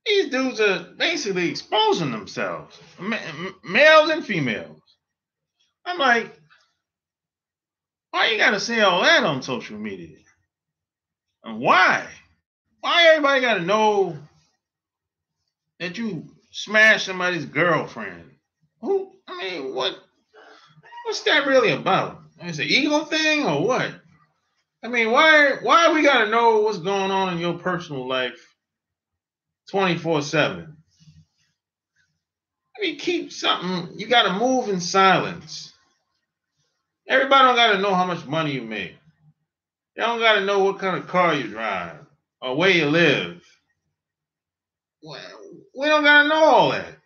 These dudes are basically exposing themselves, males and females. I'm like, why you gotta say all that on social media? And why? Why everybody gotta know that you smashed somebody's girlfriend? Who? I mean, what's that really about? Is it an ego thing or what? I mean, why we gotta know what's going on in your personal life 24/7? I mean, keep something. You gotta move in silence. Everybody don't gotta know how much money you make. They don't gotta know what kind of car you drive or where you live. We don't gotta know all that.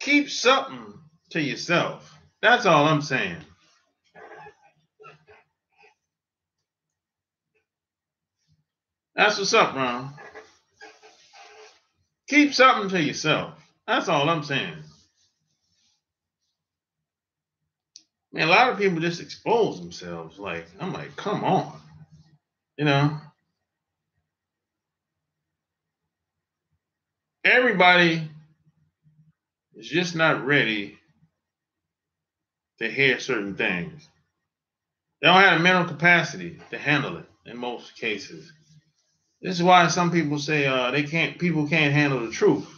Keep something to yourself. That's all I'm saying. That's what's up, Ron. Keep something to yourself. That's all I'm saying. Man, a lot of people just expose themselves. Like, I'm like, come on. You know? Everybody is just not ready to hear certain things. They don't have the mental capacity to handle it in most cases. This is why some people say people can't handle the truth.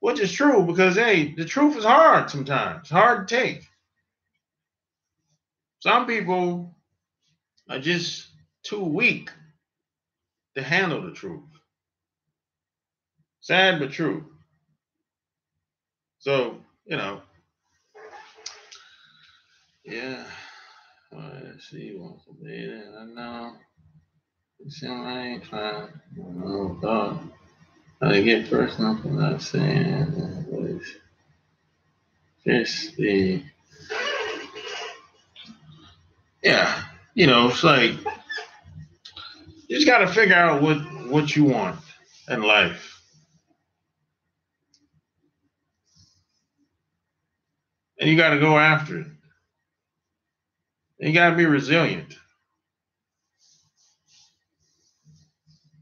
Which is true, because hey, the truth is hard sometimes. It's hard to take. Some people are just too weak to handle the truth. Sad but true. So, you know. Yeah. Let's see, wants to be there. I know. I ain't trying. No thought. How to get personal for not saying that. Just the. Yeah. You know, it's like, you just got to figure out what you want in life. And you got to go after it. And you got to be resilient.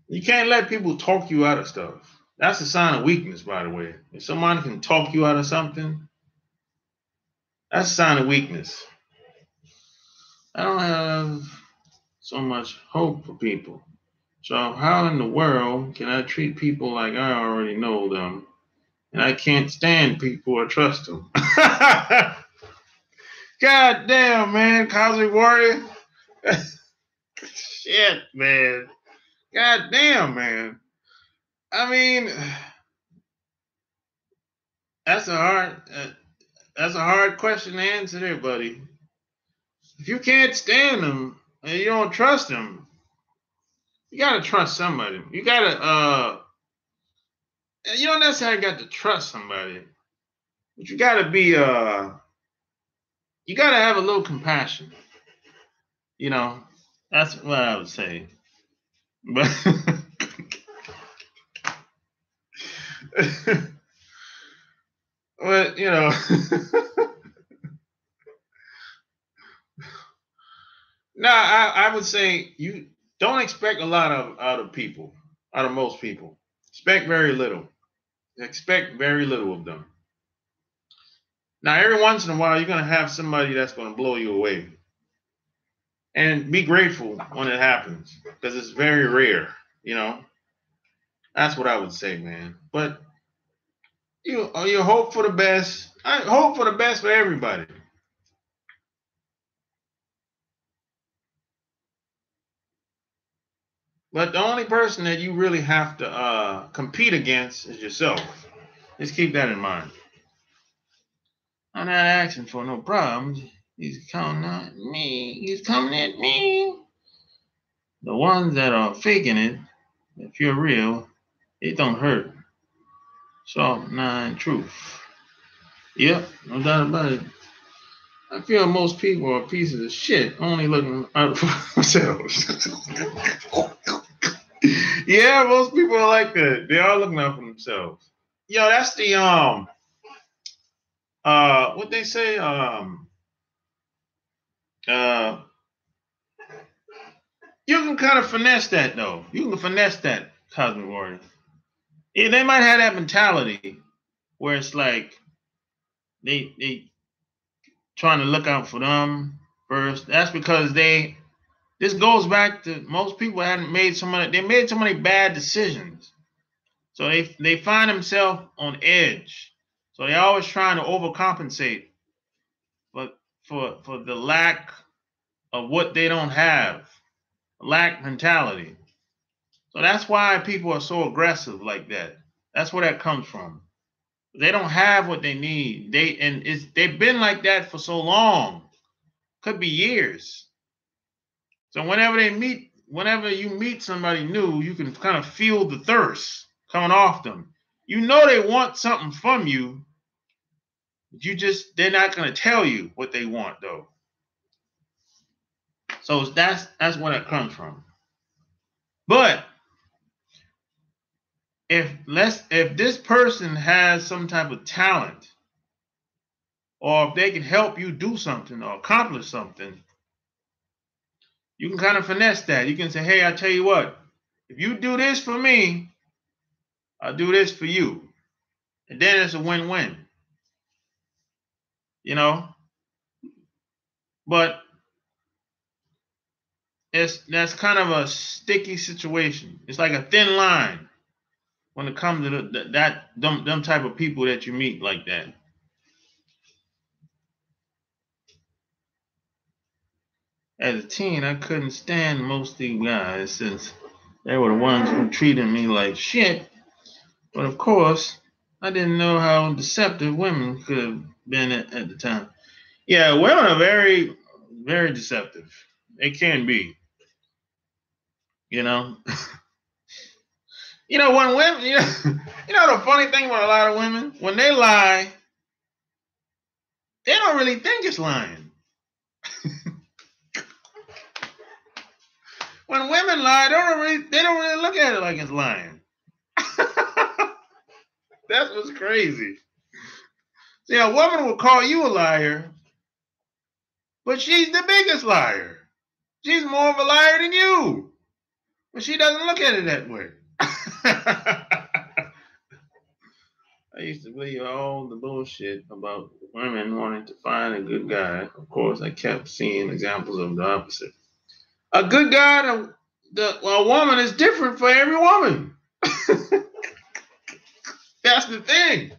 You can't let people talk you out of stuff. That's a sign of weakness, by the way. If someone can talk you out of something, that's a sign of weakness. I don't have so much hope for people. So how in the world can I treat people like I already know them and I can't stand people or trust them? God damn, man, Cosmic Warrior. Shit, man. God damn, man. I mean, that's a hard question to answer there, buddy. If you can't stand them and you don't trust them, you gotta trust somebody. You gotta you don't necessarily got to trust somebody, but you gotta be you gotta have a little compassion. You know, that's what I would say. But but you know, no, I would say you don't expect a lot out of people, out of most people. Expect very little. Expect very little of them. Now, every once in a while, you're gonna have somebody that's gonna blow you away, and be grateful when it happens because it's very rare. You know, that's what I would say, man. But you hope for the best. I hope for the best for everybody. But the only person that you really have to compete against is yourself. Just keep that in mind. I'm not asking for no problems. He's coming at me. He's coming at me. The ones that are faking it, if you're real, it don't hurt. Salt, nine, truth. Yep, no doubt about it. I feel most people are pieces of shit, only looking out for themselves. Yeah, most people are like that. They are looking out for themselves. Yo, that's the what they say, uh you can kind of finesse that though. You can finesse that, Cosmic Warrior. Yeah, they might have that mentality where it's like they trying to look out for them first. That's because this goes back to most people hadn't made they made so many bad decisions. So they find themselves on edge. So they're always trying to overcompensate but for the lack of what they don't have. Lack mentality. So that's why people are so aggressive like that. That's where that comes from. They don't have what they need. They've been like that for so long. Could be years. So whenever you meet somebody new, you can kind of feel the thirst coming off them. You know they want something from you, but they're not gonna tell you what they want though. So that's where that comes from. But if this person has some type of talent, or if they can help you do something or accomplish something, you can kind of finesse that. You can say, hey, I tell you what, if you do this for me, I'll do this for you. And then it's a win-win. You know? But that's kind of a sticky situation. It's like a thin line when it comes to them type of people that you meet like that. As a teen, I couldn't stand most of these guys since they were the ones who treated me like shit. But of course, I didn't know how deceptive women could have been at the time. Yeah, women are very, very deceptive. They can be, you know. When women, the funny thing about a lot of women, when they lie, they don't really think it's lying. When women lie, they don't really look at it like it's lying. That's what's crazy. See, a woman will call you a liar, but she's the biggest liar. She's more of a liar than you, but she doesn't look at it that way. I used to believe all the bullshit about women wanting to find a good guy. Of course, I kept seeing examples of the opposite. A good guy, a woman is different for every woman. That's the thing.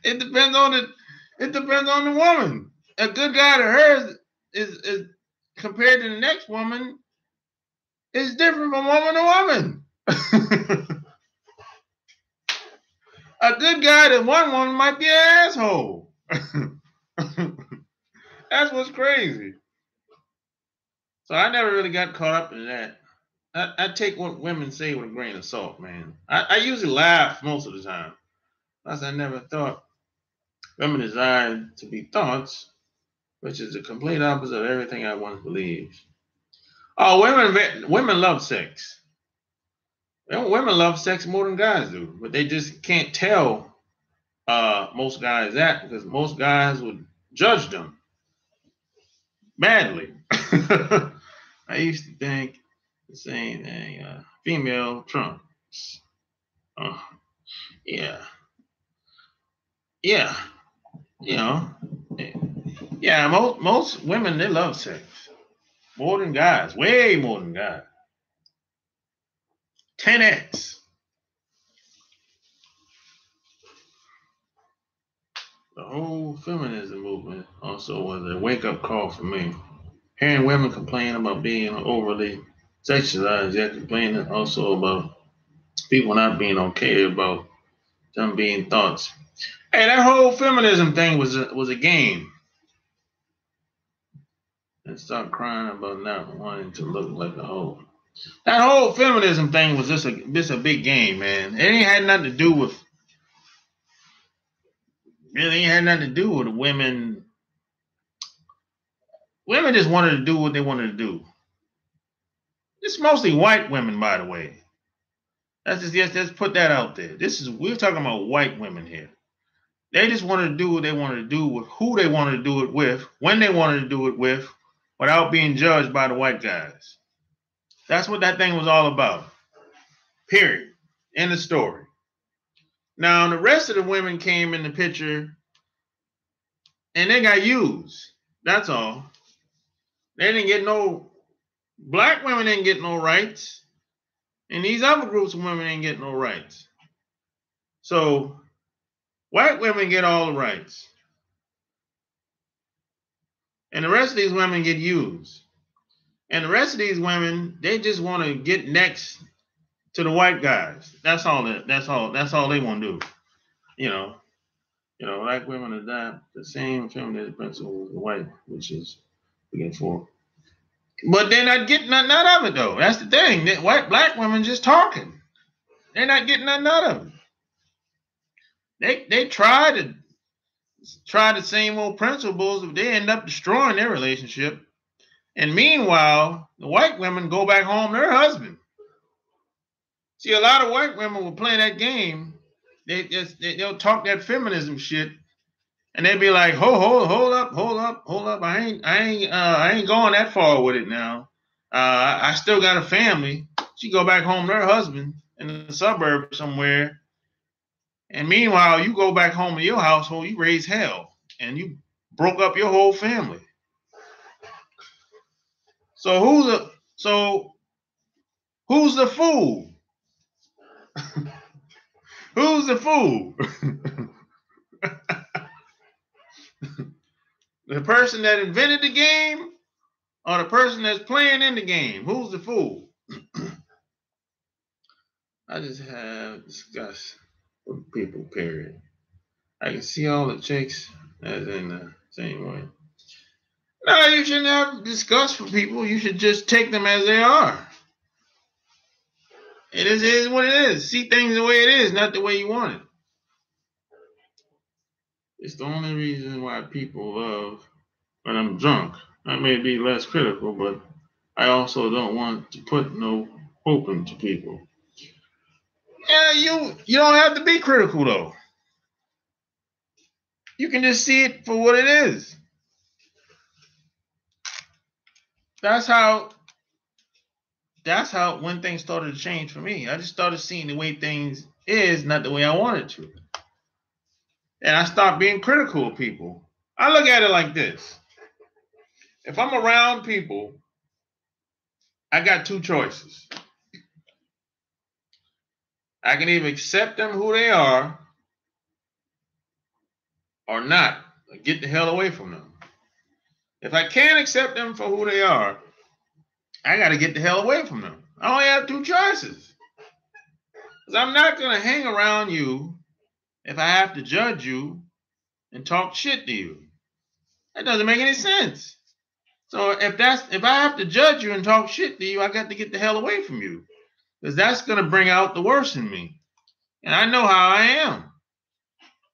It depends on the woman. A good guy to her is compared to the next woman is different from woman to woman. A good guy to one woman might be an asshole. That's what's crazy. So I never really got caught up in that. I take what women say with a grain of salt, man. I usually laugh most of the time. Plus, I never thought women desired to be thoughts, which is the complete opposite of everything I once believed. Oh, women love sex. Women love sex more than guys do, but they just can't tell most guys that because most guys would judge them badly. I used to think the same thing. Female trunks. Oh, yeah, yeah, you know, yeah. Most women they love sex more than guys, way more than guys. 10x. The whole feminism movement also was a wake up call for me. Hearing women complain about being overly sexualized, yet complaining also about people not being okay about them being thoughts. Hey, that whole feminism thing was a game. And stop crying about not wanting to look like a hoe. That whole feminism thing was just a big game, man. It ain't had nothing to do with really ain't had nothing to do with women. Women just wanted to do what they wanted to do. It's mostly white women, by the way. Let's put that out there. We're talking about white women here. They just wanted to do what they wanted to do with who they wanted to do it with, when they wanted to do it with, without being judged by the white guys. That's what that thing was all about. Period. End of story. Now the rest of the women came in the picture and they got used. That's all. They didn't get no black women didn't get no rights. And these other groups of women didn't get no rights. So white women get all the rights. And the rest of these women get used. And the rest of these women, they just want to get next to the white guys. That's all they want to do. Black women adopt the same feminist principles as the white, which is again for. But they're not getting nothing out of it though. That's the thing. Black women just talking. They're not getting nothing out of it. They try the same old principles, but they end up destroying their relationship. And meanwhile, the white women go back home to their husband. See, a lot of white women will play that game. They'll talk that feminism shit, and they'll be like, hold up. I ain't going that far with it now. I still got a family. She go back home to her husband in the suburb somewhere. And meanwhile, you go back home to your household, you raise hell, and you broke up your whole family. So who's the fool? Who's the fool? The person that invented the game or the person that's playing in the game? Who's the fool? I just have discussed with people, period. I can see all the chicks as in the same way. No, you shouldn't have disgust with people. You should just take them as they are. It is what it is. See things the way it is, not the way you want it. It's the only reason why people love when I'm drunk. I may be less critical, but I also don't want to put no hope into people. Yeah, you don't have to be critical though. You can just see it for what it is. That's how when things started to change for me. I just started seeing the way things is, not the way I wanted to. And I stopped being critical of people. I look at it like this. If I'm around people, I got two choices. I can either accept them who they are or not. Get the hell away from them. If I can't accept them for who they are, I got to get the hell away from them. I only have two choices. Because I'm not going to hang around you if I have to judge you and talk shit to you. That doesn't make any sense. So if I have to judge you and talk shit to you, I got to get the hell away from you. Because that's going to bring out the worst in me. And I know how I am.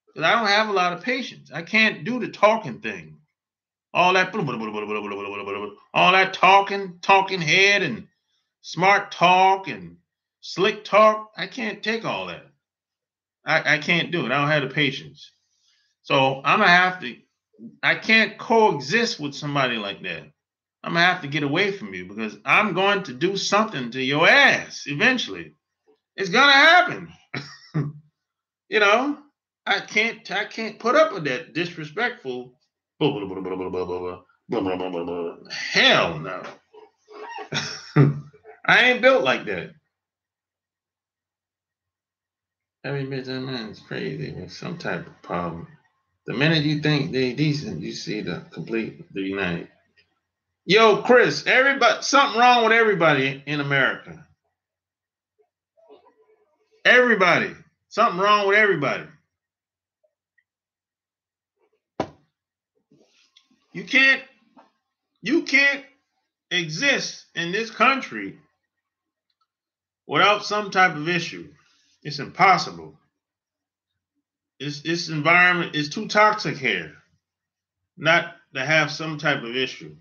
Because I don't have a lot of patience. I can't do the talking thing. All that talking head and smart talk and slick talk. I can't take all that. I can't do it. I don't have the patience. So I'm going to have to, I can't coexist with somebody like that. I'm going to have to get away from you because I'm going to do something to your ass eventually. It's going to happen. You know, I can't put up with that disrespectful. Hell no. I ain't built like that. Every bitch that man is crazy with some type of problem. The minute you think they decent, you see the unite. Yo, Chris, everybody, something wrong with everybody in America. Everybody, something wrong with everybody. You can't exist in this country without some type of issue. It's impossible. This environment is too toxic here not to have some type of issue.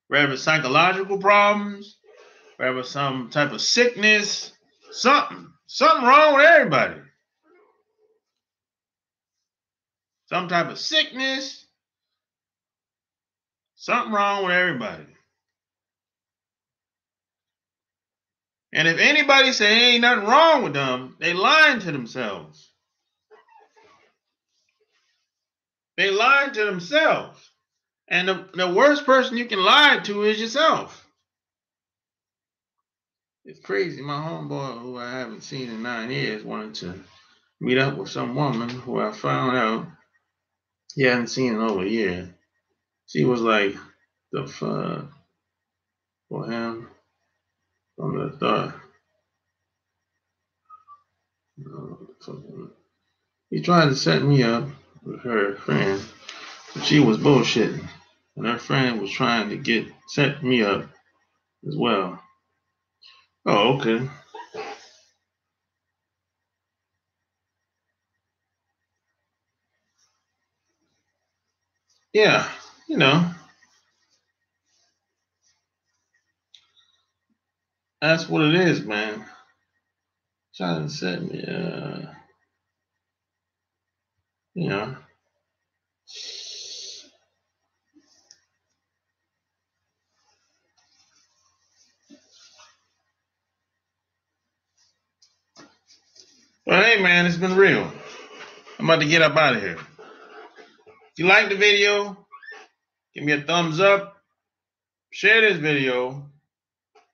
Whether psychological problems, whether some type of sickness, something wrong with everybody. Some type of sickness, something wrong with everybody. And if anybody say ain't nothing wrong with them, they lying to themselves. They lying to themselves. And the worst person you can lie to is yourself. It's crazy. My homeboy, who I haven't seen in 9 years, wanted to meet up with some woman who I found out he hadn't seen in over a year. She was like, the fuck for him from the thought. He tried to set me up with her friend, but she was bullshitting. And her friend was trying to set me up as well. Oh, okay. Yeah, you know. That's what it is, man. Trying to set me, you know. Well, hey, man, it's been real. I'm about to get up out of here. If you like the video, give me a thumbs up. Share this video.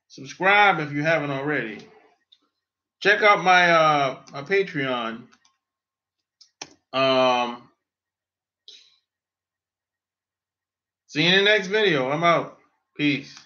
Subscribe if you haven't already. Check out my my Patreon. See you in the next video. I'm out. Peace.